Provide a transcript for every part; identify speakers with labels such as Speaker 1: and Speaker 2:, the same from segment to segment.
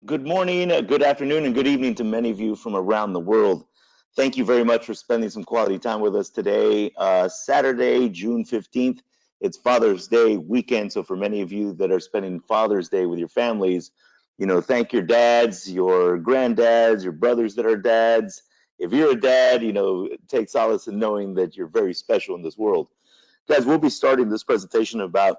Speaker 1: Good morning, good afternoon, and good evening to many of you from around the world. Thank you very much for spending some quality time with us today, Saturday, June 15th. It's Father's Day weekend, so for many of you that are spending Father's Day with your families, thank your dads, your granddads, your brothers that are dads. If you're a dad, take solace in knowing that you're very special in this world. Guys, we'll be starting this presentation in about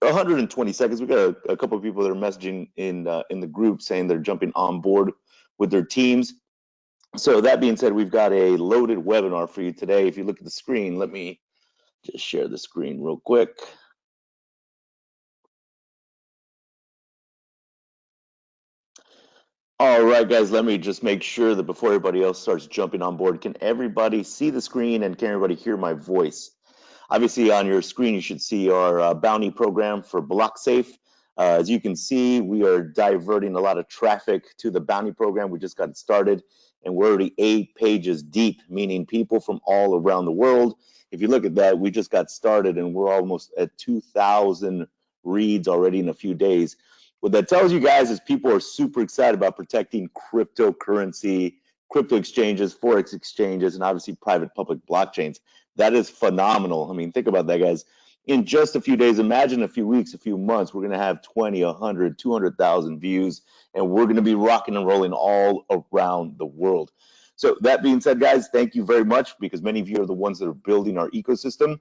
Speaker 1: 120 seconds. We got a couple of people that are messaging in the group saying they're jumping on board with their teams. So that being said, we've got a loaded webinar for you today. If you look at the screen, let me just share the screen real quick. All right, guys, let me just make sure that before everybody else starts jumping on board, can everybody see the screen and can everybody hear my voice? Obviously, on your screen, you should see our bounty program for BlockSafe. As you can see, we are diverting a lot of traffic to the bounty program. We just got started, and we're already 8 pages deep, meaning people from all around the world. If you look at that, we just got started, and we're almost at 2,000 reads already in a few days. What that tells you guys is people are super excited about protecting cryptocurrency, crypto exchanges, Forex exchanges, and obviously private public blockchains. That is phenomenal. I mean, think about that, guys. In just a few days, imagine a few weeks, a few months, we're going to have 20, 100, 200,000 views, and we're going to be rocking and rolling all around the world. So that being said, guys, thank you very much, because many of you are the ones that are building our ecosystem.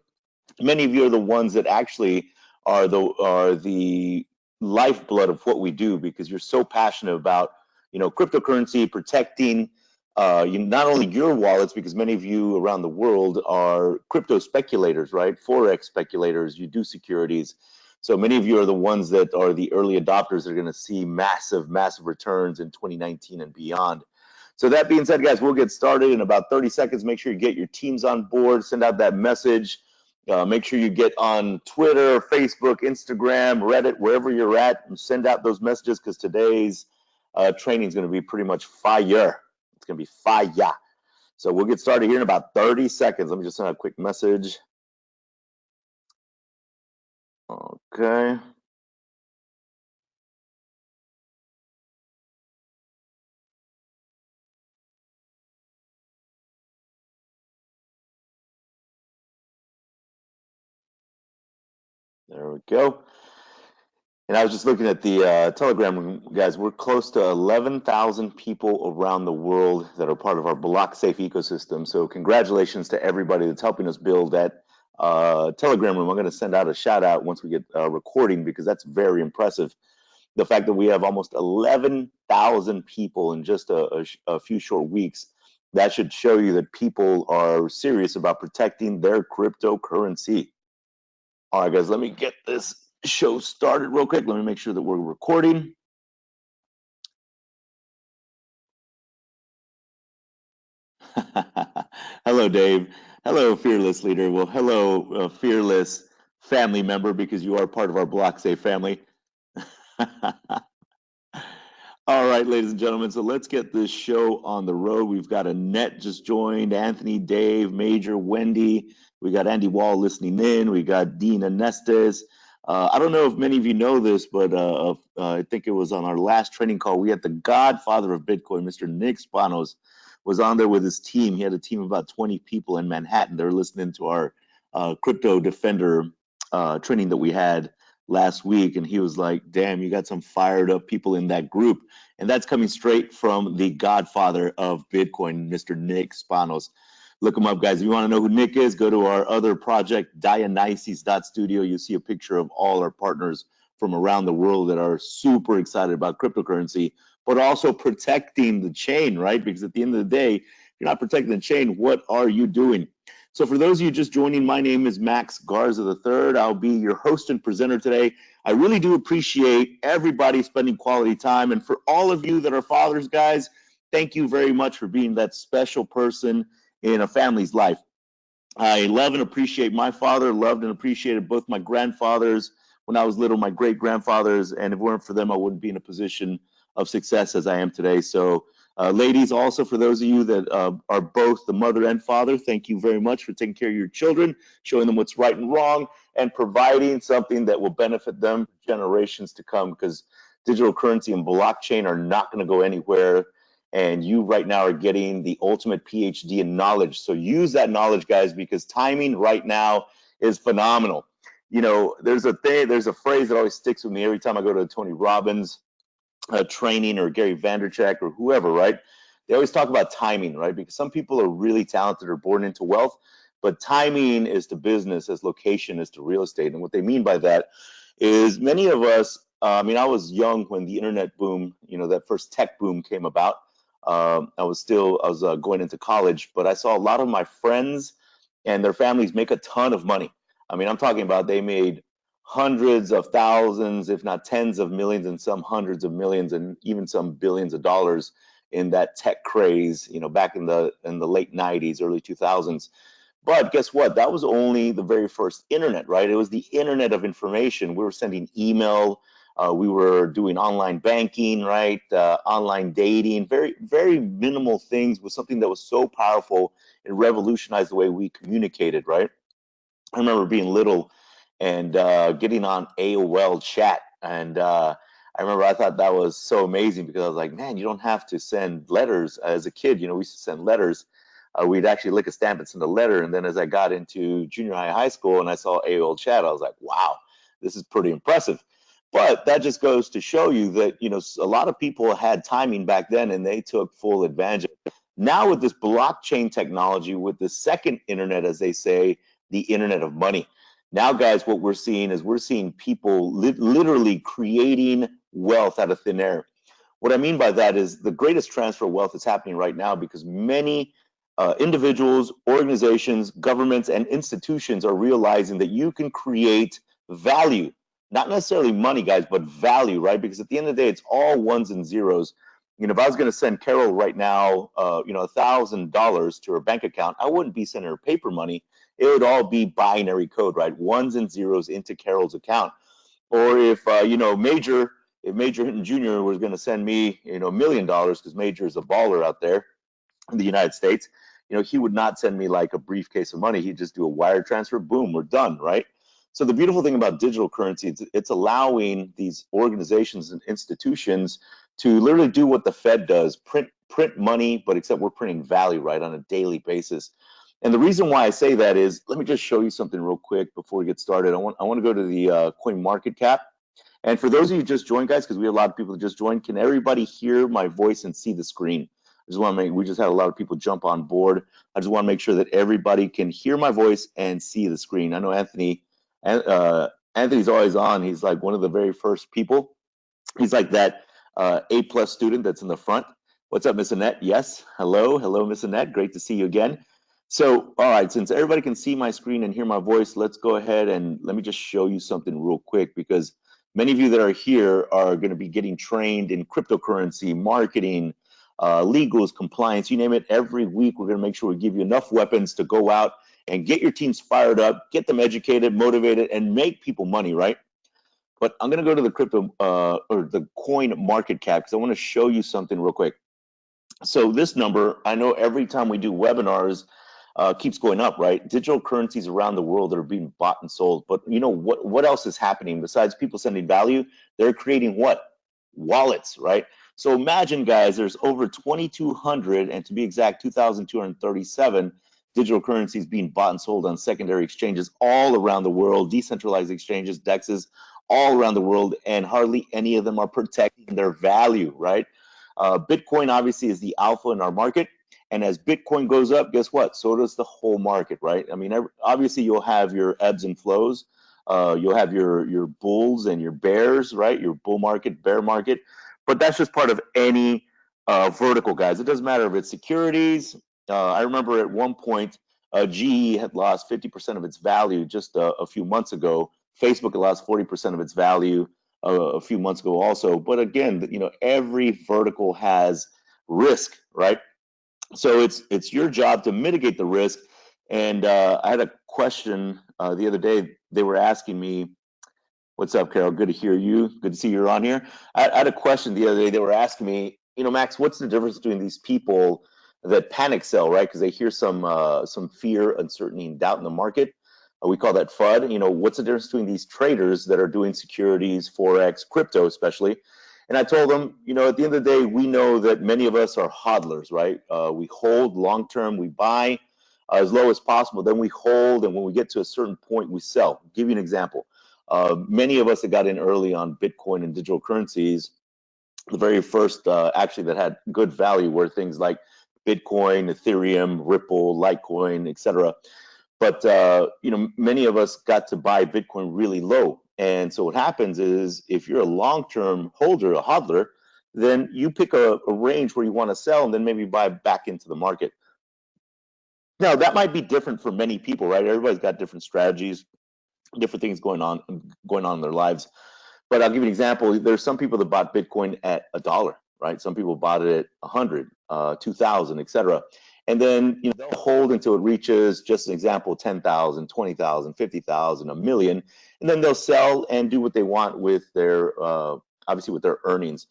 Speaker 1: Many of you are the ones that actually are the lifeblood of what we do, because you're so passionate about cryptocurrency, protecting not only your wallets, because many of you around the world are crypto speculators, right? Forex speculators, you do securities. So many of you are the ones that are the early adopters that are going to see massive, massive returns in 2019 and beyond. So that being said, guys, we'll get started in about 30 seconds. Make sure you get your teams on board, send out that message. Make sure you get on Twitter, Facebook, Instagram, Reddit, wherever you're at, and send out those messages, because today's training is going to be pretty much fire. It's going to be fire. So we'll get started here in about 30 seconds. Let me just send a quick message. Okay. There we go. And I was just looking at the Telegram, guys. We're close to 11,000 people around the world that are part of our BlockSafe ecosystem. So congratulations to everybody that's helping us build that Telegram room. I'm going to send out a shout out once we get recording, because that's very impressive. The fact that we have almost 11,000 people in just a few short weeks, that should show you that people are serious about protecting their cryptocurrency. All right, guys, let me get this show started real quick. Let me make sure that we're recording. Hello, Dave. Hello, fearless leader. Well, hello, fearless family member, because you are part of our BlockSafe family. All right, ladies and gentlemen, so let's get this show on the road. We've got Annette just joined, Anthony, Dave, Major, Wendy. We got Andy Wall listening in. We got Dean Anestes. I don't know if many of you know this, but I think it was on our last training call. We had the godfather of Bitcoin, Mr. Nick Spanos, was on there with his team. He had a team of about 20 people in Manhattan. They were listening to our CryptoDefender training that we had last week, and he was like, damn, you got some fired up people in that group. And that's coming straight from the godfather of Bitcoin, Mr. Nick Spanos. Look him up, guys. If you want to know who Nick is, go to our other project, Dionysus.studio. You see a picture of all our partners from around the world that are super excited about cryptocurrency, but also protecting the chain, right? Because at the end of the day, if you're not protecting the chain, what are you doing? So for those of you just joining, my name is Max Garza III. I'll be your host and presenter today. I really do appreciate everybody spending quality time. And for all of you that are fathers, guys, thank you very much for being that special person in a family's life. I love and appreciate my father, loved and appreciated both my grandfathers when I was little, my great grandfathers, and if it weren't for them, I wouldn't be in a position of success as I am today. So ladies, also for those of you that are both the mother and father, thank you very much for taking care of your children, showing them what's right and wrong, and providing something that will benefit them for generations to come, because digital currency and blockchain are not going to go anywhere. And you right now are getting the ultimate PhD in knowledge. So use that knowledge, guys, because timing right now is phenomenal. You know, there's a phrase that always sticks with me every time I go to Tony Robbins training or Gary Vaynerchuk or whoever, right? They always talk about timing, right? Because some people are really talented or born into wealth, but timing is to business as location is to real estate. And what they mean by that is many of us, I mean, I was young when the internet boom, you know, that first tech boom came about. I was going into college, but I saw a lot of my friends and their families make a ton of money. I mean, I'm talking about they made hundreds of thousands, if not tens of millions, and some hundreds of millions, and even some billions of dollars in that tech craze, you know, back in the late 90s, early 2000s. But guess what? That was only the very first internet, right? It was the internet of information. We were sending email, we were doing online banking, right? Online dating, very, very minimal things was something that was so powerful and revolutionized the way we communicated, right? I remember being little and getting on AOL chat. And I remember I thought that was so amazing because I was like, man, you don't have to send letters. As a kid, you know, we used to send letters. We'd actually lick a stamp and send a letter. And then as I got into junior high school and I saw AOL chat, I was like, wow, this is pretty impressive. But that just goes to show you that, you know, a lot of people had timing back then and they took full advantage of it. Now with this blockchain technology, with the second internet, as they say, the internet of money. Now, guys, what we're seeing is we're seeing people literally creating wealth out of thin air. What I mean by that is the greatest transfer of wealth is happening right now because many individuals, organizations, governments, and institutions are realizing that you can create value, not necessarily money, guys, but value, right? Because at the end of the day, it's all ones and zeros. You know, if I was going to send Carol right now, you know, $1,000 to her bank account, I wouldn't be sending her paper money. It would all be binary code, right? Ones and zeros into Carol's account. Or if, you know, if Major Hinton Jr. was going to send me, you know, $1 million, because Major is a baller out there in the United States, you know, he would not send me like a briefcase of money. He'd just do a wire transfer, boom, we're done, right? So the beautiful thing about digital currency, it's allowing these organizations and institutions to literally do what the Fed does, print money, but except we're printing value, right, on a daily basis. And the reason why I say that is, let me just show you something real quick before we get started. I want to go to the coin market cap. And for those of you who just joined, guys, because we have a lot of people that just joined, can everybody hear my voice and see the screen? I just want to we just had a lot of people jump on board. I just want to make sure that everybody can hear my voice and see the screen. I know Anthony's always on. He's like one of the very first people. He's like that A+ student that's in the front. What's up, Miss Annette? Yes, hello, Miss Annette. Great to see you again. So, all right, since everybody can see my screen and hear my voice, let's go ahead and let me just show you something real quick because many of you that are here are going to be getting trained in cryptocurrency, marketing, legals, compliance, you name it. Every week, we're going to make sure we give you enough weapons to go out and get your teams fired up, get them educated, motivated, and make people money, right? But I'm going to go to the crypto or the coin market cap because I want to show you something real quick. So this number, I know every time we do webinars, keeps going up, right? Digital currencies around the world that are being bought and sold. But you know what else is happening besides people sending value? They're creating what? Wallets, right? So imagine, guys, there's over 2,200, and to be exact, 2,237 digital currencies being bought and sold on secondary exchanges all around the world, decentralized exchanges, DEXs, all around the world, and hardly any of them are protecting their value, right? Bitcoin obviously is the alpha in our market. And as Bitcoin goes up, guess what? So does the whole market, right? I mean, obviously you'll have your ebbs and flows. You'll have your bulls and your bears, right? Your bull market, bear market. But that's just part of any vertical, guys. It doesn't matter if it's securities. I remember at one point, GE had lost 50% of its value just a few months ago. Facebook had lost 40% of its value a few months ago also. But again, you know, every vertical has risk, right? So it's your job to mitigate the risk. And I had a question the other day. They were asking me, what's up, Carol? Good to hear you. Good to see you're on here. I had a question the other day. They were asking me, you know, Max, what's the difference between these people that panic sell, right? Because they hear some fear, uncertainty, and doubt in the market. We call that FUD. You know, what's the difference between these traders that are doing securities, Forex, crypto especially, And I told them, you know, at the end of the day, we know that many of us are hodlers, right? We hold long term, we buy as low as possible, then we hold, and when we get to a certain point, we sell. I'll give you an example. Many of us that got in early on Bitcoin and digital currencies, the very first actually that had good value were things like Bitcoin, Ethereum, Ripple, Litecoin, etc. But you know, many of us got to buy Bitcoin really low, and so what happens is if you're a long-term holder, a hodler, then you pick a range where you want to sell, and then maybe buy back into the market. Now that might be different for many people, right? Everybody's got different strategies, different things going on in their lives. But I'll give you an example. There's some people that bought Bitcoin at $1, right? Some people bought it at 100, 2,000, etc. And then, you know, they'll hold until it reaches, just an example, 10,000, 20,000, 50,000, a million, and then they'll sell and do what they want with their, obviously with their earnings.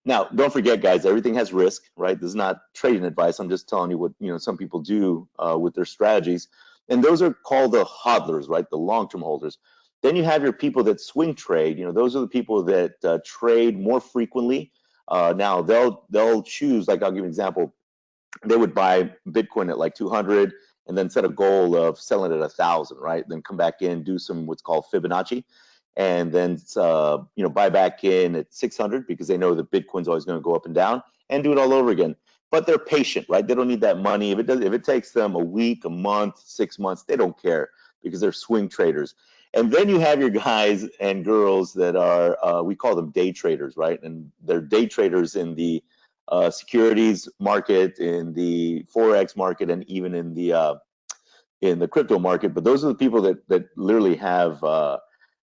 Speaker 1: Now, don't forget, guys, everything has risk, right? This is not trading advice. I'm just telling you what, you know, some people do with their strategies. And those are called the hodlers, right? The long-term holders. Then you have your people that swing trade. You know, those are the people that trade more frequently. Now they'll choose, like I'll give you an example. They would buy Bitcoin at like 200 and then set a goal of selling it at 1,000, right? Then come back in, do some what's called Fibonacci, and then you know, buy back in at 600 because they know that Bitcoin's always going to go up and down, and do it all over again. But they're patient, right? They don't need that money. If it takes them a week, a month, 6 months, they don't care because they're swing traders. And then you have your guys and girls that are we call them day traders, right? And they're day traders in the securities market, in the Forex market, and even in the crypto market. But those are the people that literally have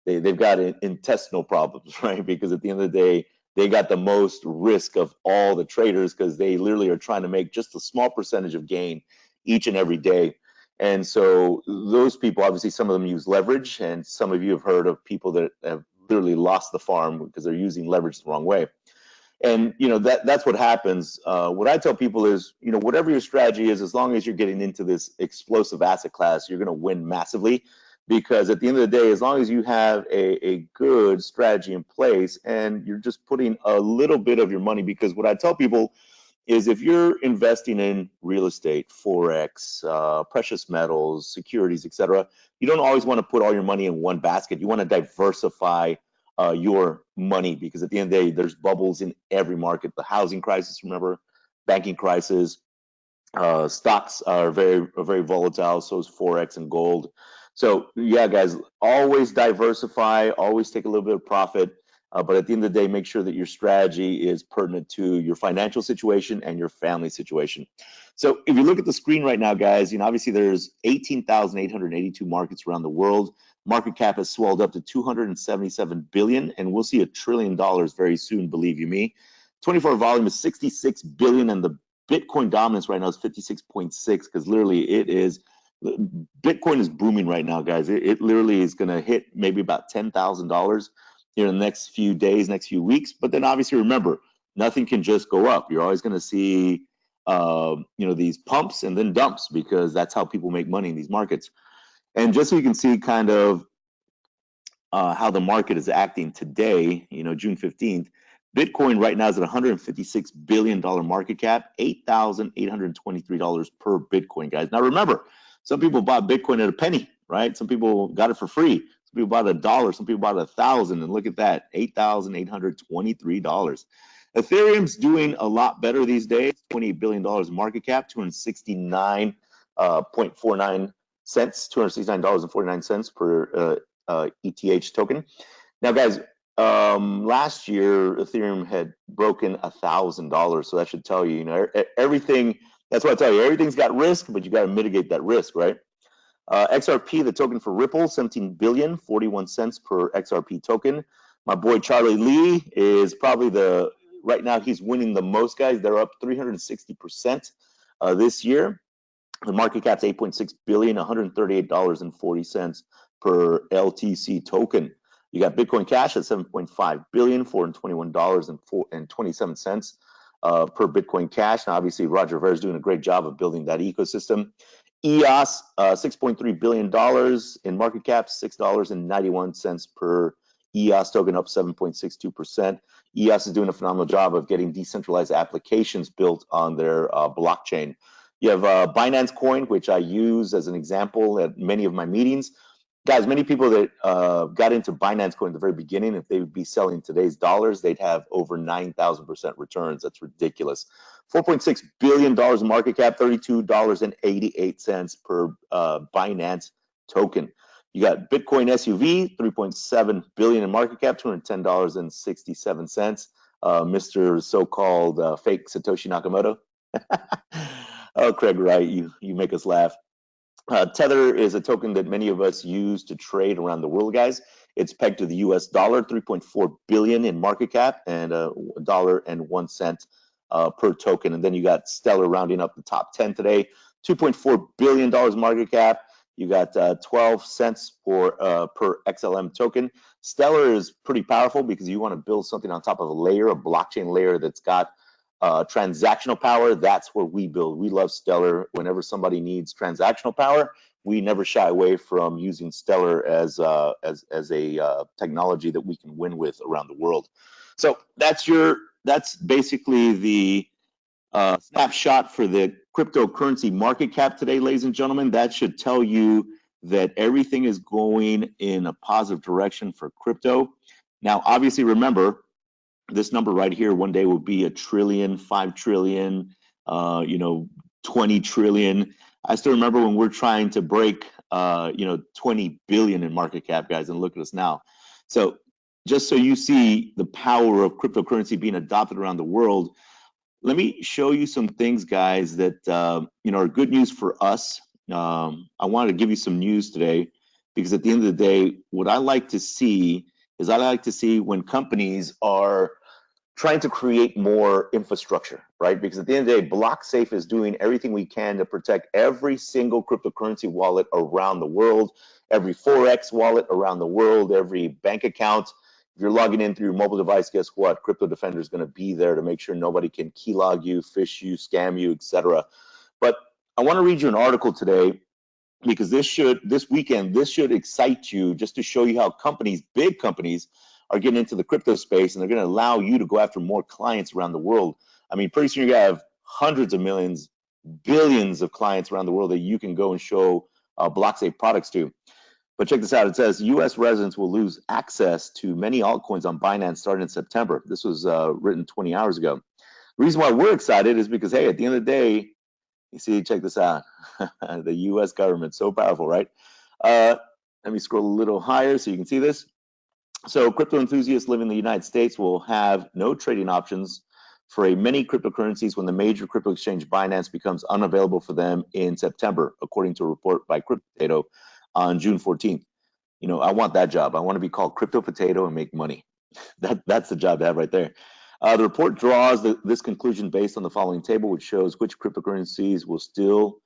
Speaker 1: they've got intestinal problems, right? Because at the end of the day, they got the most risk of all the traders because they literally are trying to make just a small percentage of gain each and every day. And so those people, obviously, some of them use leverage, and some of you have heard of people that have literally lost the farm because they're using leverage the wrong way. And you know, that's what happens. What I tell people is, you know, whatever your strategy is, as long as you're getting into this explosive asset class, you're going to win massively. Because at the end of the day, as long as you have a good strategy in place and you're just putting a little bit of your money, because what I tell people is if you're investing in real estate, Forex, precious metals, securities, etc., you don't always want to put all your money in one basket. You want to diversify your money, because at the end of the day, there's bubbles in every market. The housing crisis, remember, banking crisis, stocks are very volatile, so is Forex and gold. So yeah, guys, always diversify, always take a little bit of profit, but at the end of the day, make sure that your strategy is pertinent to your financial situation and your family situation. So if you look at the screen right now, guys, you know, obviously there's 18,882 markets around the world. Market cap has swelled up to 277 billion, and we'll see $1 trillion very soon, believe you me. 24-hour volume is 66 billion, and the Bitcoin dominance right now is 56.6, because literally Bitcoin is booming right now, guys. It literally is going to hit maybe about $10,000 in the next few days, next few weeks. But then obviously remember, nothing can just go up. You're always going to see you know, these pumps and then dumps, because that's how people make money in these markets. And just so you can see kind of how the market is acting today, you know, June 15th, Bitcoin right now is at $156 billion market cap, $8,823 per Bitcoin, guys. Now remember, some people bought Bitcoin at a penny, right? Some people got it for free. Some people bought $1. Some people bought 1,000, and look at that, $8,823. Ethereum's doing a lot better these days. $28 billion market cap, 269.49 cents, $269.49 per ETH token. Now, guys, last year Ethereum had broken $1,000, so that should tell you, you know, everything. That's what I tell you. Everything's got risk, but you got to mitigate that risk, right? XRP, the token for Ripple, 17 billion, 41 cents per XRP token. My boy Charlie Lee is probably right now he's winning the most, guys. They're up 360% this year. The market cap's 8.6 billion, $138.40 per LTC token. You got Bitcoin Cash at 7.5 billion, $421.27 per Bitcoin Cash. Now, obviously, Roger Ver is doing a great job of building that ecosystem. EOS, $6.3 billion in market cap, $6.91 per EOS token up 7.62%. EOS is doing a phenomenal job of getting decentralized applications built on their blockchain. You have Binance Coin, which I use as an example at many of my meetings. Guys, many people that got into Binance Coin at the very beginning, if they would be selling today's dollars, they'd have over 9,000% returns. That's ridiculous. $4.6 billion market cap, $32.88 per Binance token. You got Bitcoin SUV, 3.7 billion in market cap, $210.67. Mr. so-called fake Satoshi Nakamoto. Oh, Craig Wright, you make us laugh. Tether is a token that many of us use to trade around the world, guys. It's pegged to the US dollar, 3.4 billion in market cap, and $1.01 per token. And then you got Stellar rounding up the top 10 today, $2.4 billion market cap. You got 12 cents per XLM token. Stellar is pretty powerful because you want to build something on top of a layer, a blockchain layer that's got transactional power. That's where we build. We love Stellar. Whenever somebody needs transactional power, we never shy away from using Stellar as a technology that we can win with around the world. So that's basically the snapshot for the cryptocurrency market cap today, ladies and gentlemen. That should tell you that everything is going in a positive direction for crypto. Now, obviously, remember, this number right here one day will be $1 trillion, $5 trillion, 20 trillion. I still remember when we're trying to break 20 billion in market cap, guys, and look at us now. So just so you see the power of cryptocurrency being adopted around the world, let me show you some things, guys, that are good news for us. I wanted to give you some news today because at the end of the day, what I like to see is when companies are trying to create more infrastructure, right? Because at the end of the day, BlockSafe is doing everything we can to protect every single cryptocurrency wallet around the world, every Forex wallet around the world, every bank account. If you're logging in through your mobile device, guess what? CryptoDefender is going to be there to make sure nobody can keylog you, phish you, scam you, etc. But I want to read you an article today because this should excite you just to show you how companies, big companies, are getting into the crypto space, and they're going to allow you to go after more clients around the world. I mean, pretty soon you're going to have hundreds of millions, billions of clients around the world that you can go and show BlockSafe products to. But check this out. It says U.S. residents will lose access to many altcoins on Binance starting in September. This was written 20 hours ago. The reason why we're excited is because, hey, at the end of the day, you see, check this out. The U.S. government, so powerful, right? Let me scroll a little higher so you can see this. So crypto enthusiasts living in the United States will have no trading options for many cryptocurrencies when the major crypto exchange Binance becomes unavailable for them in September, according to a report by Crypto Potato on June 14th. I want that job. I want to be called Crypto Potato and make money. That's the job to have right there. The report draws this conclusion based on the following table, which shows which cryptocurrencies will still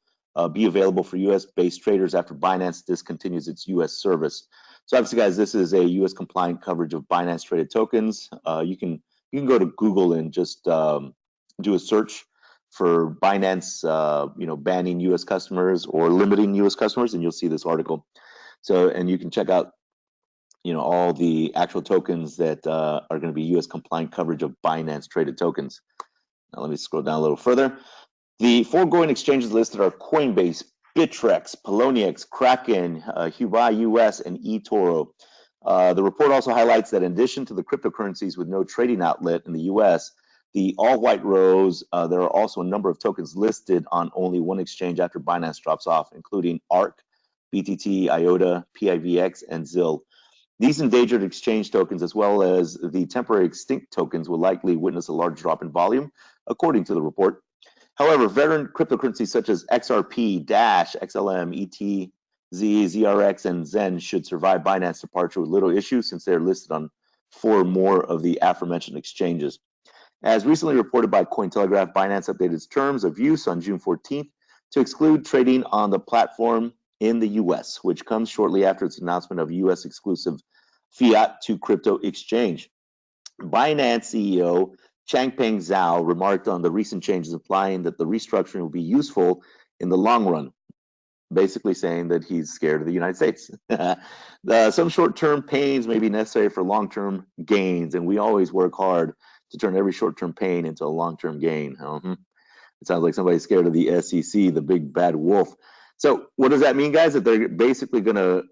Speaker 1: be available for U.S.-based traders after Binance discontinues its U.S. service. So obviously, guys, this is a U.S. compliant coverage of Binance traded tokens. You can go to Google and just do a search for Binance, banning U.S. customers or limiting U.S. customers, and you'll see this article. So, and you can check out, all the actual tokens that are going to be U.S. compliant coverage of Binance traded tokens. Now, let me scroll down a little further. The foregoing exchanges listed are Coinbase, Bittrex, Poloniex, Kraken, Hubai US, and eToro. The report also highlights that in addition to the cryptocurrencies with no trading outlet in the US, the all white rows, there are also a number of tokens listed on only one exchange after Binance drops off, including ARK, BTT, IOTA, PIVX, and ZIL. These endangered exchange tokens, as well as the temporary extinct tokens, will likely witness a large drop in volume, according to the report. However, veteran cryptocurrencies such as XRP, Dash, XLM, ETZ, ZRX, and Zen should survive Binance departure with little issue since they are listed on 4 more of the aforementioned exchanges. As recently reported by Cointelegraph, Binance updated its terms of use on June 14th to exclude trading on the platform in the US, which comes shortly after its announcement of US exclusive fiat to crypto exchange. Binance CEO Changpeng Zhao remarked on the recent changes, implying that the restructuring will be useful in the long run. basically saying that he's scared of the United States. Some short-term pains may be necessary for long-term gains, and we always work hard to turn every short-term pain into a long-term gain. It sounds like somebody's scared of the SEC, the big bad wolf. So what does that mean, guys? That they're basically going to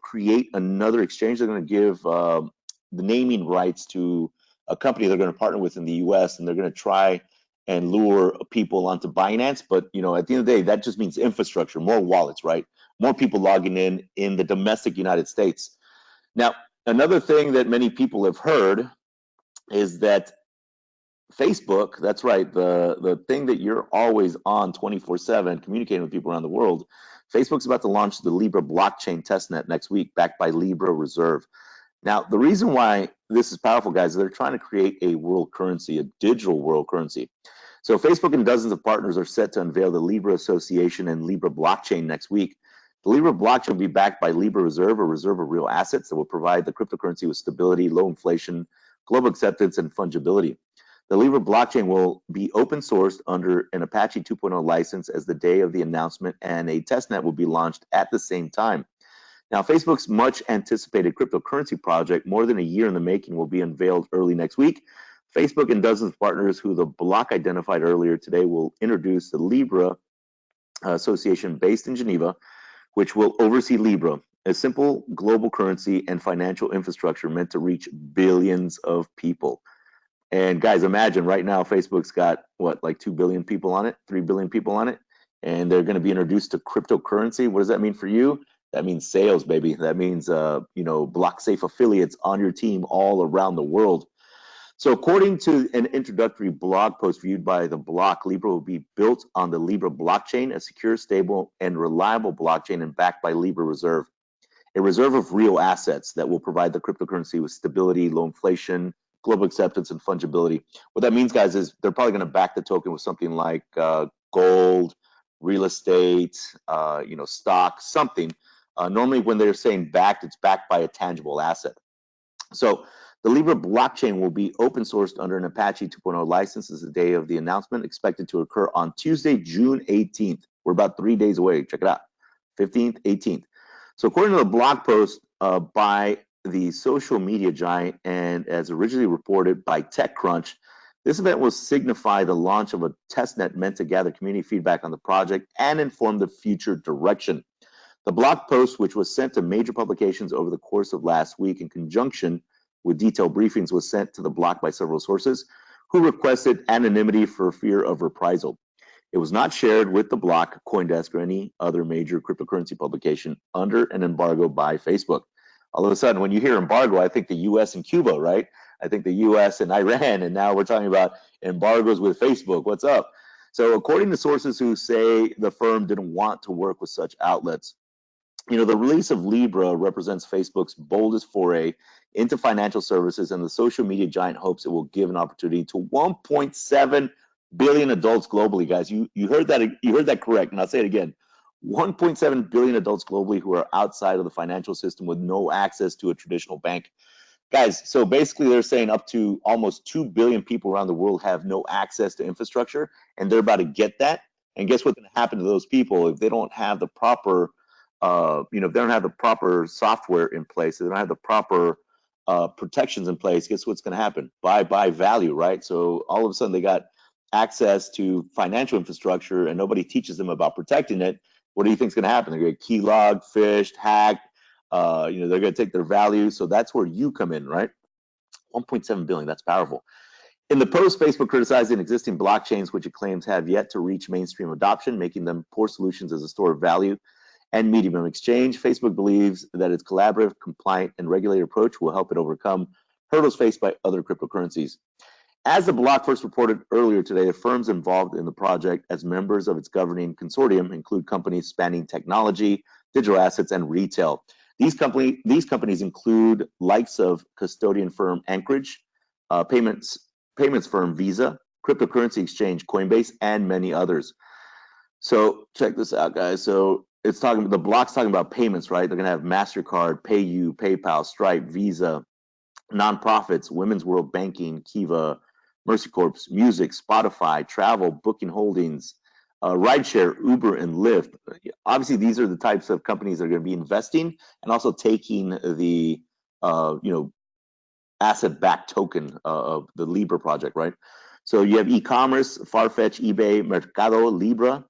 Speaker 1: create another exchange. They're going to give the naming rights to a company they're going to partner with in the U.S. and they're going to try and lure people onto Binance. But you know, at the end of the day, that just means infrastructure, more wallets, right? More people logging in the domestic United States. Now, another thing that many people have heard is that Facebook, that's right, the thing that you're always on 24/7 communicating with people around the world, Facebook's about to launch the Libra blockchain testnet next week, backed by Libra Reserve. Now, the reason why this is powerful, guys, is they're trying to create a world currency, a digital world currency. So Facebook and dozens of partners are set to unveil the Libra Association and Libra blockchain next week. The Libra blockchain will be backed by Libra Reserve, a reserve of real assets that will provide the cryptocurrency with stability, low inflation, global acceptance, and fungibility. The Libra blockchain will be open sourced under an Apache 2.0 license as the day of the announcement, and a testnet will be launched at the same time. Now, Facebook's much anticipated cryptocurrency project, more than a year in the making, will be unveiled early next week. Facebook and dozens of partners who the block identified earlier today will introduce the Libra Association based in Geneva, which will oversee Libra, a simple global currency and financial infrastructure meant to reach billions of people. And guys, imagine right now Facebook's got what, like 2 billion people on it, 3 billion people on it, and they're going to be introduced to cryptocurrency. What does that mean for you? That means sales, baby. That means BlockSafe affiliates on your team all around the world. So according to an introductory blog post viewed by the Block, Libra will be built on the Libra blockchain, a secure, stable, and reliable blockchain, and backed by Libra Reserve, a reserve of real assets that will provide the cryptocurrency with stability, low inflation, global acceptance, and fungibility. What that means, guys, is they're probably going to back the token with something like gold, real estate, stock, something. Normally, when they're saying backed, it's backed by a tangible asset. So the Libra blockchain will be open sourced under an Apache 2.0 license as the day of the announcement, expected to occur on Tuesday, June 18th. We're about 3 days away. Check it out. 15th, 18th. So according to the blog post by the social media giant, and as originally reported by TechCrunch, this event will signify the launch of a testnet meant to gather community feedback on the project and inform the future direction. The blog post, which was sent to major publications over the course of last week in conjunction with detailed briefings, was sent to the block by several sources who requested anonymity for fear of reprisal. It was not shared with the Block, CoinDesk, or any other major cryptocurrency publication under an embargo by Facebook. All of a sudden, when you hear embargo, I think the U.S. and Cuba, right? I think the U.S. and Iran, and now we're talking about embargoes with Facebook. What's up? So according to sources who say the firm didn't want to work with such outlets, the release of Libra represents Facebook's boldest foray into financial services, and the social media giant hopes it will give an opportunity to 1.7 billion adults globally, guys. You heard that correct, and I'll say it again. 1.7 billion adults globally who are outside of the financial system with no access to a traditional bank. Guys, so basically they're saying up to almost 2 billion people around the world have no access to infrastructure, and they're about to get that. And guess what's going to happen to those people if they don't have the proper if they don't have the proper software in place, if they don't have the proper protections in place, guess what's going to happen? Buy value, right? So all of a sudden they got access to financial infrastructure and nobody teaches them about protecting it. What do you think is going to happen? They're going to get keylogged, phished, hacked. They're going to take their value. So that's where you come in, right? 1.7 billion, that's powerful. In the post, Facebook criticizing existing blockchains, which it claims have yet to reach mainstream adoption, making them poor solutions as a store of value and medium of exchange. Facebook believes that its collaborative, compliant, and regulated approach will help it overcome hurdles faced by other cryptocurrencies. As the block first reported earlier today, the firms involved in the project as members of its governing consortium include companies spanning technology, digital assets, and retail. These companies include likes of custodian firm Anchorage, payments firm Visa, cryptocurrency exchange Coinbase, and many others. So check this out, guys. So the block's talking about payments, right? They're gonna have MasterCard, PayU, PayPal, Stripe, Visa, nonprofits, Women's World Banking, Kiva, Mercy Corps, music, Spotify, travel, Booking Holdings, rideshare, Uber and Lyft. Obviously, these are the types of companies that are going to be investing and also taking the asset-backed token of the Libra project, right? So you have e-commerce, Farfetch, eBay, Mercado Libra,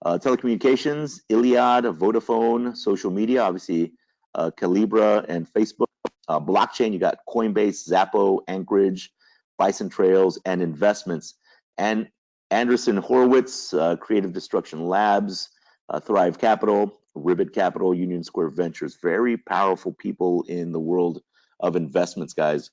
Speaker 1: telecommunications, Iliad, Vodafone, social media, obviously Calibra and Facebook. Blockchain, you got Coinbase, Zappo, Anchorage, Bison Trails, and investments. And Anderson Horowitz, Creative Destruction Labs, Thrive Capital, Ribbit Capital, Union Square Ventures. Very powerful people in the world of investments, guys.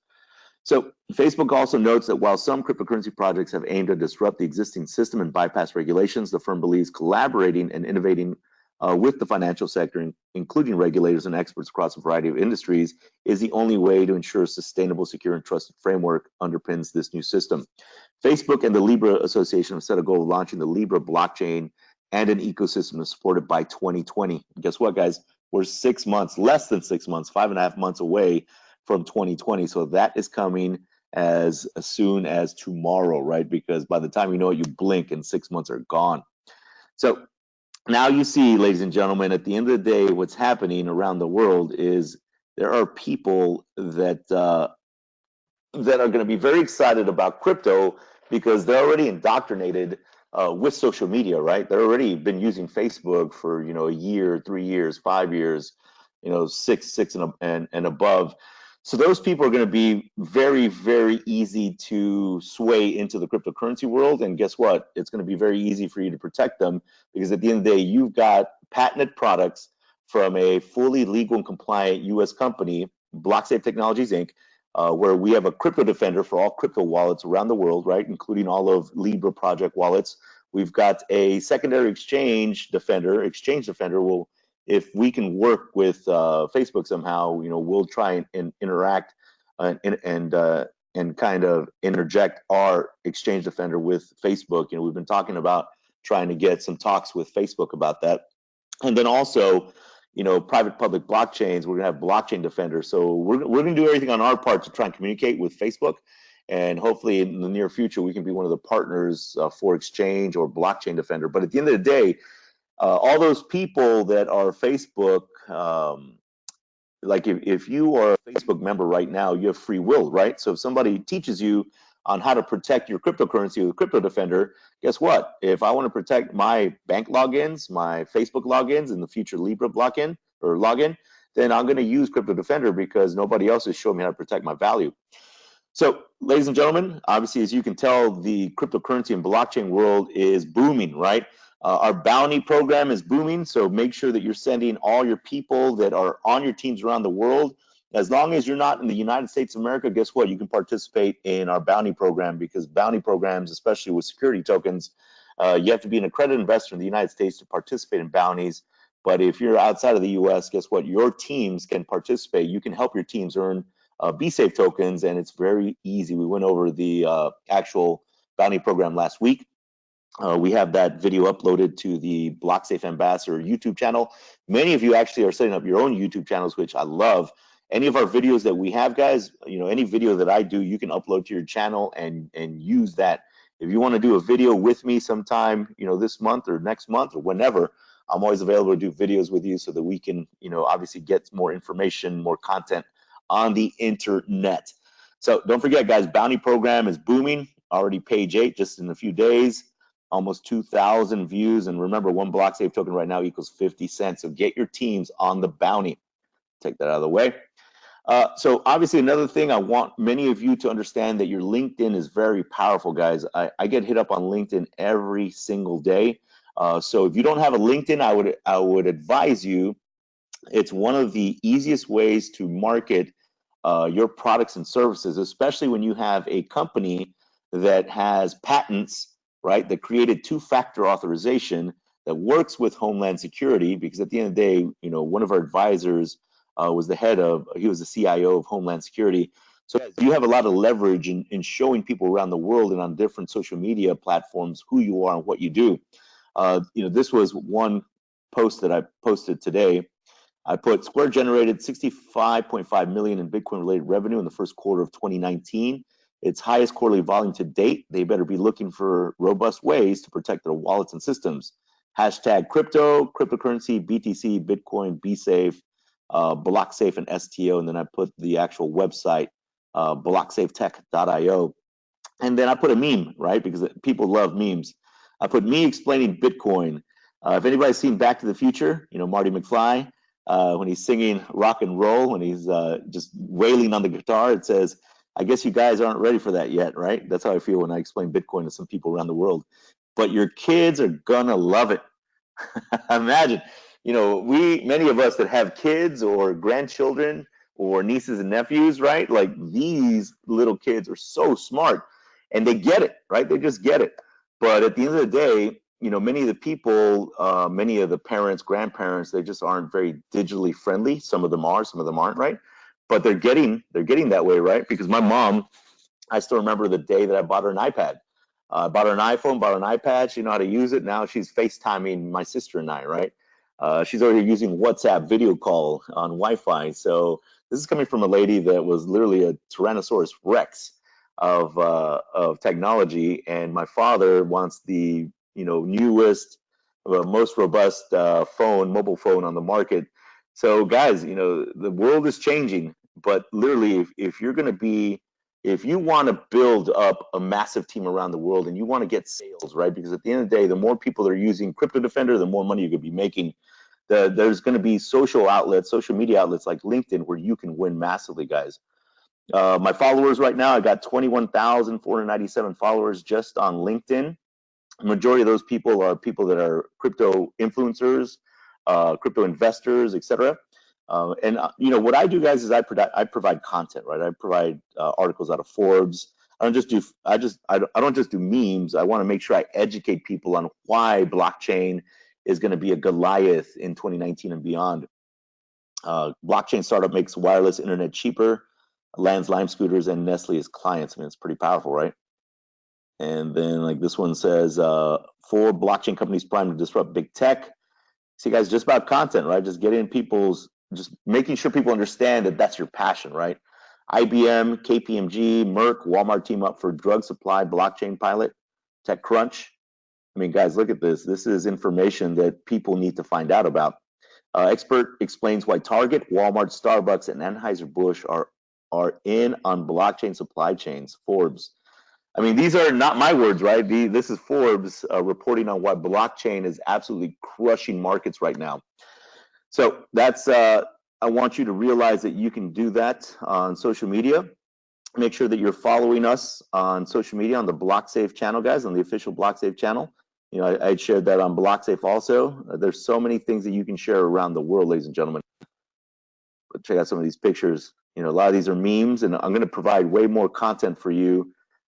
Speaker 1: So Facebook also notes that while some cryptocurrency projects have aimed to disrupt the existing system and bypass regulations, the firm believes collaborating and innovating with the financial sector, including regulators and experts across a variety of industries, is the only way to ensure a sustainable, secure, and trusted framework underpins this new system. Facebook and the Libra Association have set a goal of launching the Libra blockchain and an ecosystem to support it by 2020. And guess what, guys? We're 6 months, less than 6 months, 5.5 months away from 2020. So that is coming as soon as tomorrow, right? Because by the time you know it, you blink and 6 months are gone. So now you see, ladies and gentlemen, at the end of the day, what's happening around the world is there are people that are going to be very excited about crypto because they're already indoctrinated with social media, right? They're already been using Facebook for a year, 3 years, 5 years, six and above. So those people are going to be very, very easy to sway into the cryptocurrency world. And guess what? It's going to be very easy for you to protect them because at the end of the day, you've got patented products from a fully legal and compliant U.S. company, BlockSafe Technologies, Inc., where we have a CryptoDefender for all crypto wallets around the world, right, including all of Libra project wallets. We've got a secondary exchange defender. If we can work with Facebook somehow, we'll try and interact and kind of interject our exchange defender with Facebook. We've been talking about trying to get some talks with Facebook about that. And then also, private public blockchains, we're gonna have blockchain defender. So we're gonna do everything on our part to try and communicate with Facebook. And hopefully in the near future, we can be one of the partners for exchange or blockchain defender. But at the end of the day, all those people that are Facebook, like if you are a Facebook member right now, you have free will, right? So if somebody teaches you on how to protect your cryptocurrency with CryptoDefender, guess what? If I want to protect my bank logins, my Facebook logins, and the future Libra login, then I'm going to use CryptoDefender because nobody else has shown me how to protect my value. So, ladies and gentlemen, obviously, as you can tell, the cryptocurrency and blockchain world is booming, right? Our bounty program is booming, so make sure that you're sending all your people that are on your teams around the world. As long as you're not in the United States of America, guess what? You can participate in our bounty program because bounty programs, especially with security tokens, you have to be an accredited investor in the United States to participate in bounties. But if you're outside of the U.S., guess what? Your teams can participate. You can help your teams earn BSafe tokens, and it's very easy. We went over the actual bounty program last week. We have that video uploaded to the BlockSafe Ambassador YouTube channel. Many of you actually are setting up your own YouTube channels, which I love. Any of our videos that we have, guys, any video that I do, you can upload to your channel and use that. If you want to do a video with me sometime, this month or next month or whenever, I'm always available to do videos with you so that we can, obviously get more information, more content on the internet. So don't forget, guys, bounty program is booming. Already page 8 just in a few days. Almost 2,000 views. And remember, one BlockSafe token right now equals 50 cents. So get your teams on the bounty. Take that out of the way. So obviously another thing, I want many of you to understand that your LinkedIn is very powerful, guys. I get hit up on LinkedIn every single day. So if you don't have a LinkedIn, I would advise you, it's one of the easiest ways to market your products and services, especially when you have a company that has patents, right, that created two-factor authorization that works with Homeland Security, because at the end of the day, one of our advisors was he was the CIO of Homeland Security. So you have a lot of leverage in showing people around the world and on different social media platforms who you are and what you do. This was one post that I posted today. I put Square generated 65.5 million in Bitcoin related revenue in the first quarter of 2019. its highest quarterly volume to date. They better be looking for robust ways to protect their wallets and systems. Hashtag crypto, cryptocurrency, BTC, Bitcoin, BSafe, BlockSafe, and STO. And then I put the actual website, BlockSafeTech.io. And then I put a meme, right? Because people love memes. I put me explaining Bitcoin. If anybody's seen Back to the Future, you know, Marty McFly, when he's singing rock and roll, when he's just wailing on the guitar, it says, I guess you guys aren't ready for that yet, right? That's how I feel when I explain Bitcoin to some people around the world. But your kids are gonna love it. Imagine, you know, many of us that have kids or grandchildren or nieces and nephews, right? Like these little kids are so smart and they get it, right? They just get it. But at the end of the day, you know, many of the people, many of the parents, grandparents, they just aren't very digitally friendly. Some of them are, some of them aren't, right? But they're getting that way, right? Because my mom, I still remember the day that I bought her an iPad. Bought her an iPhone, bought her an iPad. She know how to use it. Now she's FaceTiming my sister and I, right? She's already using WhatsApp video call on Wi-Fi. So this is coming from a lady that was literally a Tyrannosaurus Rex of technology. And my father wants the, you know, newest, most robust mobile phone on the market. So guys, you know, the world is changing, but literally if you're going to be, if you want to build up a massive team around the world and you want to get sales, right? Because at the end of the day, the more people that are using CryptoDefender, the more money you're going to be making. There's going to be social outlets, social media outlets like LinkedIn where you can win massively, guys. My followers right now, I got 21,497 followers just on LinkedIn. The majority of those people are people that are crypto influencers, crypto investors, etc. And you know what I do, guys, is I provide content, right? I provide articles out of Forbes. I don't just do memes. I want to make sure I educate people on why blockchain is going to be a Goliath in 2019 and beyond. Blockchain startup makes wireless internet cheaper, lands Lime scooters and Nestle as clients. I mean, it's pretty powerful, right? And then like this one says, 4 blockchain companies primed to disrupt big tech. See, guys, just about content, right? Just getting people's, just making sure people understand that that's your passion, right? IBM, KPMG, Merck, Walmart team up for drug supply blockchain pilot, TechCrunch. I mean, guys, look at this. This is information that people need to find out about. Expert explains why Target, Walmart, Starbucks, and Anheuser-Busch are in on blockchain supply chains. Forbes. I mean, these are not my words, right? This is Forbes reporting on why blockchain is absolutely crushing markets right now. So that's, I want you to realize that you can do that on social media. Make sure that you're following us on social media on the BlockSafe channel, guys, on the official BlockSafe channel. You know, I shared that on BlockSafe also. There's so many things that you can share around the world, ladies and gentlemen. But check out some of these pictures. You know, a lot of these are memes, and I'm going to provide way more content for you,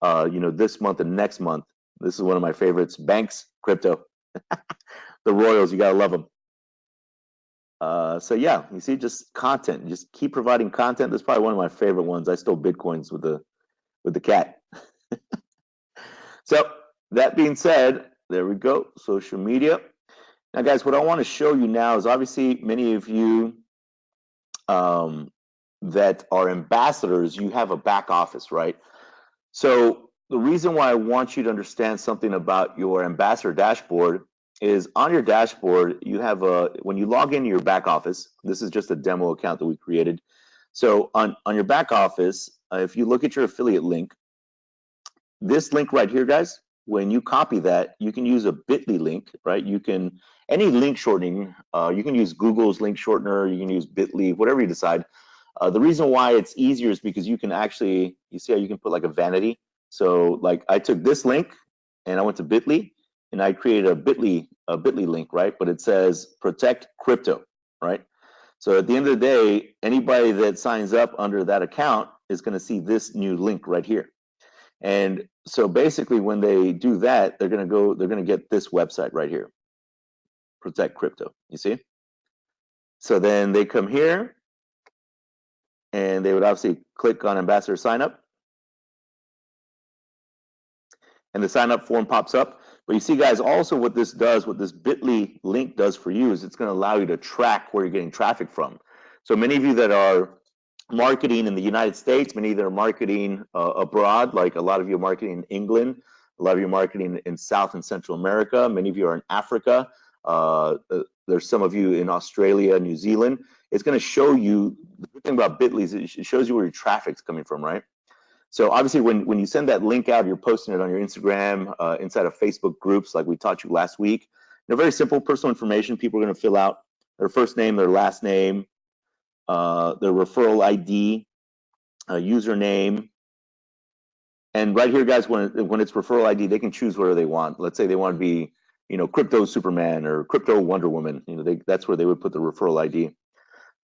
Speaker 1: you know, this month and next month. This is one of my favorites. Banks, crypto, the Royals. You gotta love them. So yeah, you see, just content. Just keep providing content. That's probably one of my favorite ones. I stole Bitcoins with the cat. So that being said, there we go. Social media. Now, guys, what I want to show you now is obviously many of you that are ambassadors, you have a back office, right? So the reason why I want you to understand something about your ambassador dashboard is on your dashboard, you have when you log into your back office, this is just a demo account that we created. So on your back office, if you look at your affiliate link, this link right here, guys, when you copy that, you can use a bit.ly link, right? You can, any link shortening, you can use Google's link shortener, you can use bit.ly, whatever you decide. The reason why it's easier is because you can actually, you see how you can put like a vanity. So like I took this link and I went to bit.ly and I created a bit.ly link, right? But it says protect crypto, right? So at the end of the day, anybody that signs up under that account is going to see this new link right here. And so basically when they do that, they're going to get this website right here, protect crypto, you see? So then they come here and they would obviously click on ambassador sign up. And the sign up form pops up. But you see, guys, also what this does, what this bit.ly link does for you is it's going to allow you to track where you're getting traffic from. So many of you that are marketing in the United States, many of them are marketing abroad, like a lot of you are marketing in England, a lot of you are marketing in South and Central America, many of you are in Africa, there's some of you in Australia, New Zealand. It's going to show you, the good thing about Bitly is it shows you where your traffic's coming from, right? So obviously when you send that link out, you're posting it on your Instagram, inside of Facebook groups like we taught you last week. Very simple personal information. People are going to fill out their first name, their last name, their referral ID, username, and right here, guys, when it's referral ID, they can choose whatever they want. Let's say they want to be, Crypto Superman or Crypto Wonder Woman. That's where they would put the referral ID.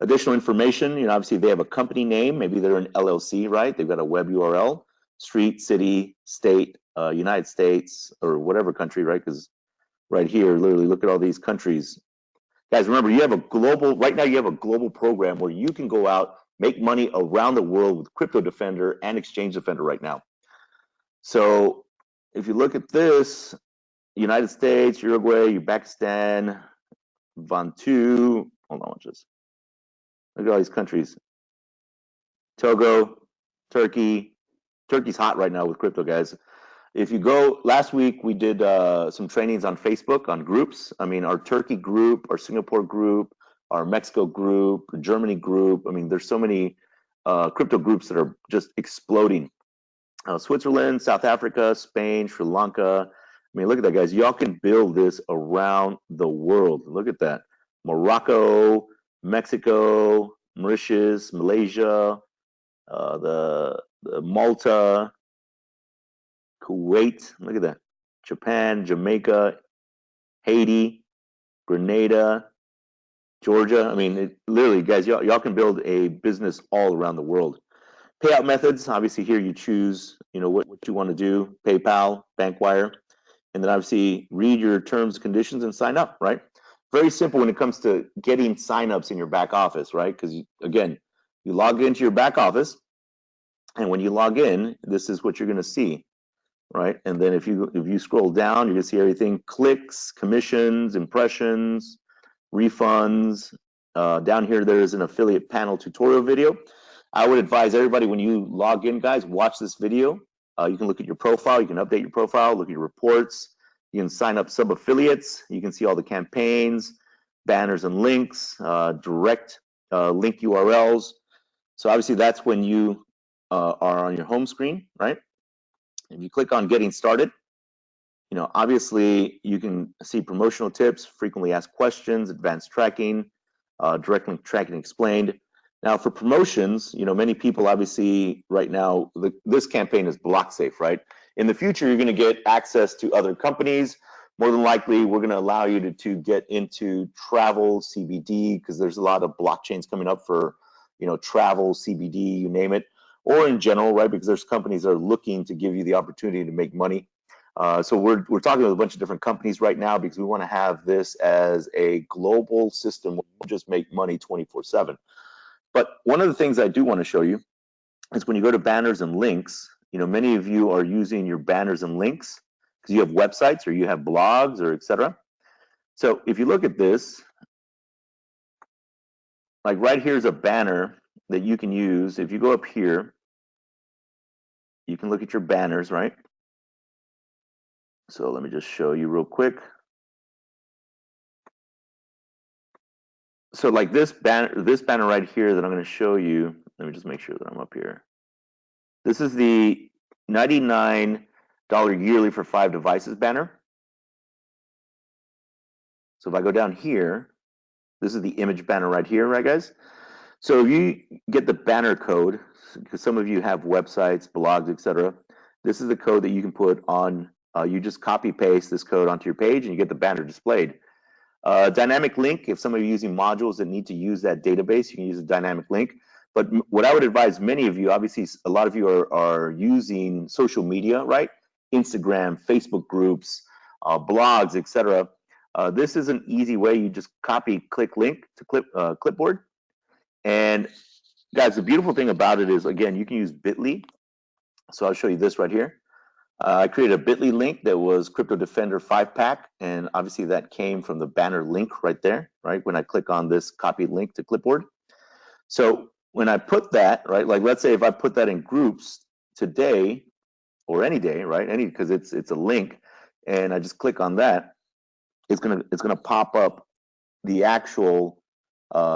Speaker 1: Additional information, obviously they have a company name. Maybe they're an LLC, right? They've got a web URL, street, city, state, United States, or whatever country, right? Because right here, literally, look at all these countries. Guys, remember, right now you have a global program where you can go out, make money around the world with CryptoDefender and Exchange Defender right now. So if you look at this, United States, Uruguay, Uzbekistan, Vanuatu, hold on, just look at all these countries. Togo, Turkey. Turkey's hot right now with crypto, guys. If you go, last week we did some trainings on Facebook on groups. I mean, our Turkey group, our Singapore group, our Mexico group, Germany group. I mean, there's so many crypto groups that are just exploding. Switzerland, South Africa, Spain, Sri Lanka. I mean, look at that, guys. Y'all can build this around the world. Look at that. Morocco, Mexico, Mauritius, Malaysia, the Malta, Kuwait. Look at that. Japan, Jamaica, Haiti, Grenada, Georgia. I mean, literally, guys, y'all can build a business all around the world. Payout methods, obviously here you choose, what you want to do, PayPal, bank wire, and then obviously read your terms and conditions and sign up, right? Very simple when it comes to getting signups in your back office, right? Because again, you log into your back office, and when you log in, this is what you're going to see, right? And then if you scroll down, you're going to see everything: clicks, commissions, impressions, refunds. Down here, there is an affiliate panel tutorial video. I would advise everybody, when you log in, guys, watch this video. You can look at your profile, you can update your profile, look at your reports, you can sign up sub-affiliates, you can see all the campaigns, banners and links, direct link URLs. So obviously that's when you are on your home screen, right? If you click on getting started, obviously you can see promotional tips, frequently asked questions, advanced tracking, direct link tracking explained. Now for promotions, many people obviously right now, this campaign is BlockSafe, right? In the future, you're going to get access to other companies. More than likely, we're going to allow you to get into travel, CBD, because there's a lot of blockchains coming up for, travel, CBD, you name it, or in general, right? Because there's companies that are looking to give you the opportunity to make money. So we're talking with a bunch of different companies right now because we want to have this as a global system where we'll just make money 24/7. But one of the things I do want to show you is when you go to banners and links, many of you are using your banners and links because you have websites or you have blogs or etc. So if you look at this, like right here is a banner that you can use. If you go up here, you can look at your banners, right? So let me just show you real quick. So like this banner right here that I'm going to show you, let me just make sure that I'm up here. This is the $99 yearly for 5 devices banner. So if I go down here, this is the image banner right here, right, guys? So if you get the banner code, because some of you have websites, blogs, etc., this is the code that you can put on. You just copy paste this code onto your page, and you get the banner displayed. Dynamic link, if some of you are using modules that need to use that database, you can use a dynamic link. But what I would advise many of you, obviously a lot of you are using social media, right? Instagram, Facebook groups, blogs, etc. This is an easy way. You just copy, click link to clipboard. And guys, the beautiful thing about it is, again, you can use Bitly. So I'll show you this right here. I created a Bitly link that was CryptoDefender 5-pack, and obviously that came from the banner link right there, right? When I click on this copy link to clipboard. So when I put that, right, like let's say if I put that in groups today or any day, right, any, because it's a link, and I just click on that, it's gonna pop up the actual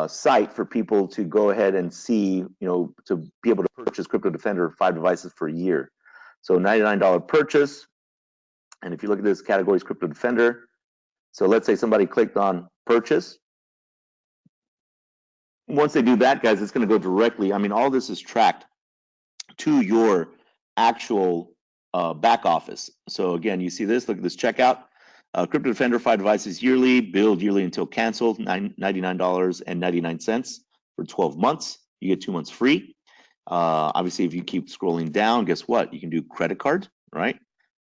Speaker 1: site for people to go ahead and see, you know, to be able to purchase CryptoDefender 5 devices for a year. So $99 purchase, and if you look at this categories CryptoDefender, so let's say somebody clicked on purchase. Once they do that, guys, it's going to go directly. I mean, all this is tracked to your actual back office. So again, you see this, look at this checkout. CryptoDefender 5 devices yearly, billed yearly until canceled, $99.99 for 12 months. You get 2 months free. Obviously, if you keep scrolling down, guess what? You can do credit card, right?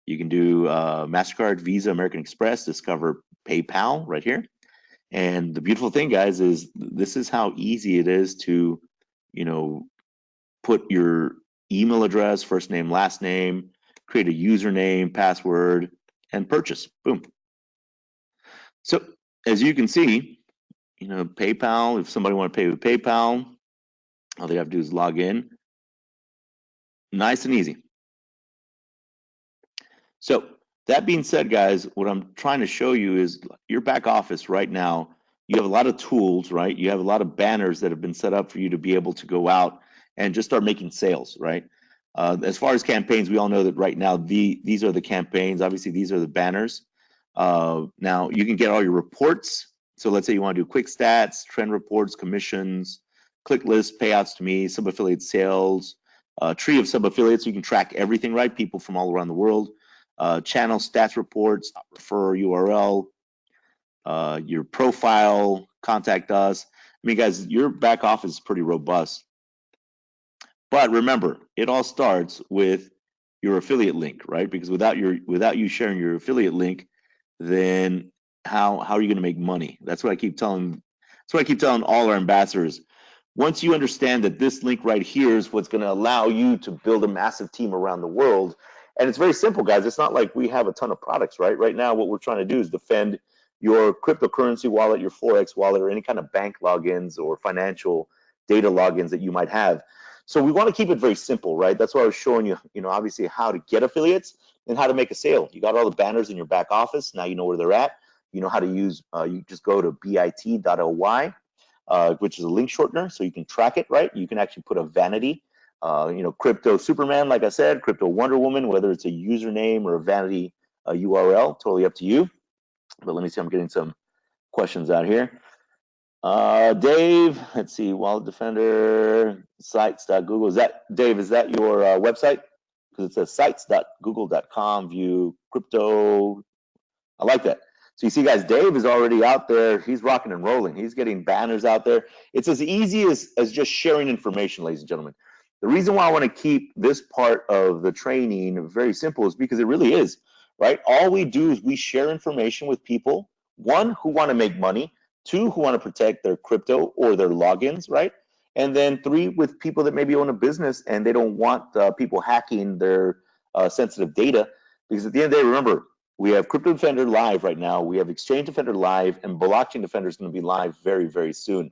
Speaker 1: You can do MasterCard, Visa, American Express, Discover, PayPal right here. And the beautiful thing, guys, is this is how easy it is to, you know, put your email address, first name, last name, create a username, password, and purchase. Boom. So as you can see, you know, PayPal, if somebody want to pay with PayPal, all they have to do is log in. Nice and easy. So that being said, guys, what I'm trying to show you is your back office right now. You have a lot of tools, right? You have a lot of banners that have been set up for you to be able to go out and just start making sales, right? As far as campaigns, we all know that right now these are the campaigns. Obviously, these are the banners. Now you can get all your reports. So let's say you want to do quick stats, trend reports, commissions, click list, payouts to me, sub-affiliate sales, tree of sub-affiliates. So you can track everything, right? People from all around the world. Channel stats reports, refer URL, your profile, contact us. I mean, guys, your back office is pretty robust. But remember, it all starts with your affiliate link, right? Because without you sharing your affiliate link, then how are you going to make money? That's what I keep telling. That's what I keep telling all our ambassadors. Once you understand that this link right here is what's going to allow you to build a massive team around the world. And it's very simple, guys. It's not like we have a ton of products, right? Right now, what we're trying to do is defend your cryptocurrency wallet, your Forex wallet, or any kind of bank logins or financial data logins that you might have. So we want to keep it very simple, right? That's why I was showing you, you know, obviously how to get affiliates and how to make a sale. You got all the banners in your back office. Now you know where they're at. You know how to use, you just go to bit.ly, which is a link shortener, so you can track it, right? You can actually put a vanity, you know, crypto Superman, like I said, crypto Wonder Woman, whether it's a username or a vanity URL, totally up to you. But let me see, I'm getting some questions out here. Dave, let's see, Wallet Defender, sites.google. Is that, Dave, is that your website? Because it says sites.google.com, view crypto. I like that. So you see, guys, Dave is already out there. He's rocking and rolling. He's getting banners out there. It's as easy as just sharing information, ladies and gentlemen. The reason why I want to keep this part of the training very simple is because it really is, right? All we do is we share information with people, one, who want to make money, two, who want to protect their crypto or their logins, right? And then three, with people that maybe own a business and they don't want people hacking their sensitive data. Because at the end of the day, remember, we have CryptoDefender live right now. We have Exchange Defender live, and Blockchain Defender is going to be live very, very soon.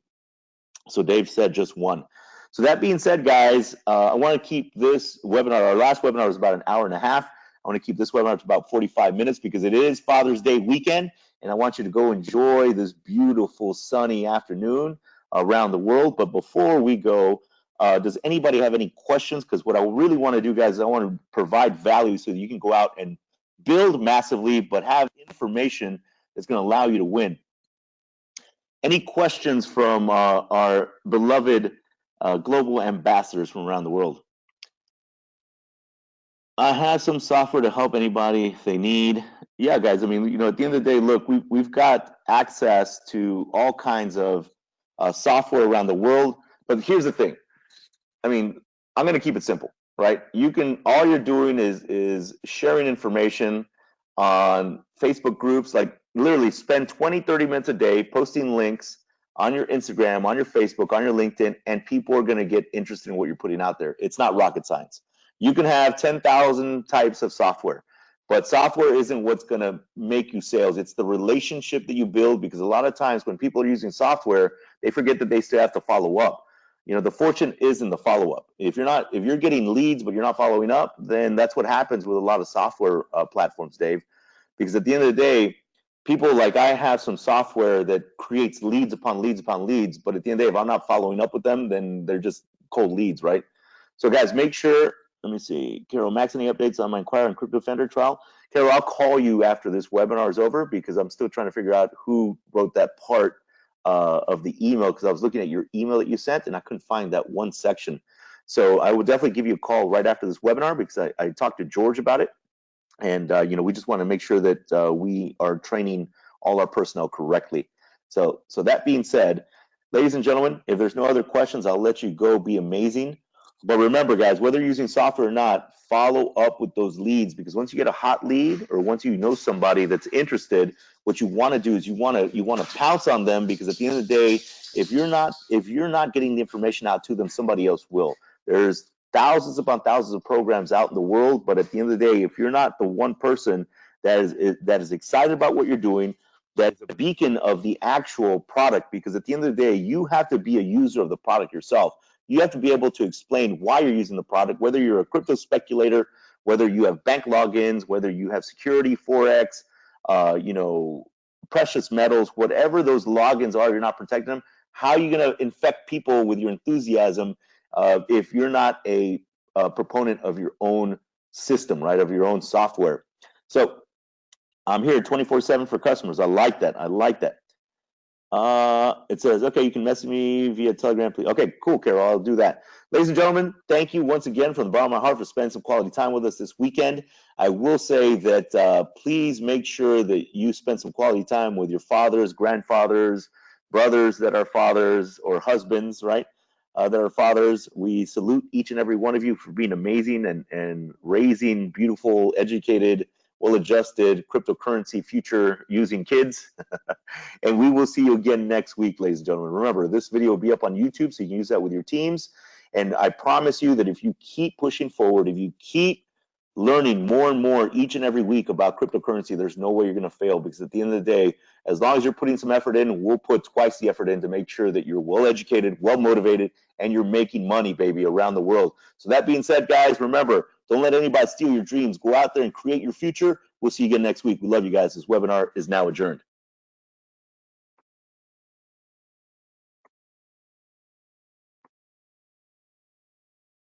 Speaker 1: So Dave said just one. So that being said, guys, I want to keep this webinar, our last webinar was about an hour and a half. I want to keep this webinar to about 45 minutes because it is Father's Day weekend, and I want you to go enjoy this beautiful sunny afternoon around the world. But before we go, does anybody have any questions? Because what I really want to do, guys, is I want to provide value so that you can go out and build massively, but have information that's going to allow you to win. Any questions from our beloved global ambassadors from around the world? I have some software to help anybody if they need. Yeah, guys, I mean, you know, at the end of the day, look, we've got access to all kinds of software around the world. But here's the thing. I mean, I'm going to keep it simple, right? You can, all you're doing is sharing information on Facebook groups, like literally spend 20, 30 minutes a day posting links on your Instagram, on your Facebook, on your LinkedIn, and people are going to get interested in what you're putting out there. It's not rocket science. You can have 10,000 types of software, but software isn't what's going to make you sales. It's the relationship that you build, because a lot of times when people are using software, they forget that they still have to follow up. You know, the fortune is in the follow-up. If you're getting leads but you're not following up, then that's what happens with a lot of software platforms, Dave. Because at the end of the day, people, like, I have some software that creates leads upon leads upon leads, but at the end of the day, if I'm not following up with them, then they're just cold leads, right? So guys, make sure, let me see, Carol, Max, any updates on my Inquire and CryptoDefender trial? Carol, I'll call you after this webinar is over because I'm still trying to figure out who wrote that part of the email, because I was looking at your email that you sent and I couldn't find that one section. So I will definitely give you a call right after this webinar because I talked to George about it. And you know, we just want to make sure that we are training all our personnel correctly. So that being said, ladies and gentlemen, if there's no other questions, I'll let you go. Be amazing. But remember, guys, whether you're using software or not, follow up with those leads, because once you get a hot lead or once you know somebody that's interested, what you want to do is you want to pounce on them, because at the end of the day, if you're not getting the information out to them, somebody else will. There's thousands upon thousands of programs out in the world, but at the end of the day, if you're not the one person that is excited about what you're doing, that's a beacon of the actual product, because at the end of the day, you have to be a user of the product yourself. You have to be able to explain why you're using the product, whether you're a crypto speculator, whether you have bank logins, whether you have security, Forex, you know, precious metals, whatever those logins are, you're not protecting them. How are you going to infect people with your enthusiasm if you're not a proponent of your own system, right, of your own software? So I'm here 24/7 for customers. I like that. I like that. It says, okay, you can message me via Telegram, please. Okay, cool, Carol, I'll do that. Ladies and gentlemen, thank you once again from the bottom of my heart for spending some quality time with us this weekend. I will say that please make sure that you spend some quality time with your fathers, grandfathers, brothers that are fathers, or husbands, right, that are fathers. We salute each and every one of you for being amazing and raising beautiful, educated, well-adjusted cryptocurrency future using kids. And we will see you again next week, ladies and gentlemen. Remember, this video will be up on YouTube, so you can use that with your teams. And I promise you that if you keep pushing forward, if you keep learning more and more each and every week about cryptocurrency, there's no way you're going to fail, because at the end of the day, as long as you're putting some effort in, we'll put twice the effort in to make sure that you're well-educated, well-motivated, and you're making money, baby, around the world. So that being said, guys, remember, don't let anybody steal your dreams. Go out there and create your future. We'll see you again next week. We love you guys. This webinar is now adjourned.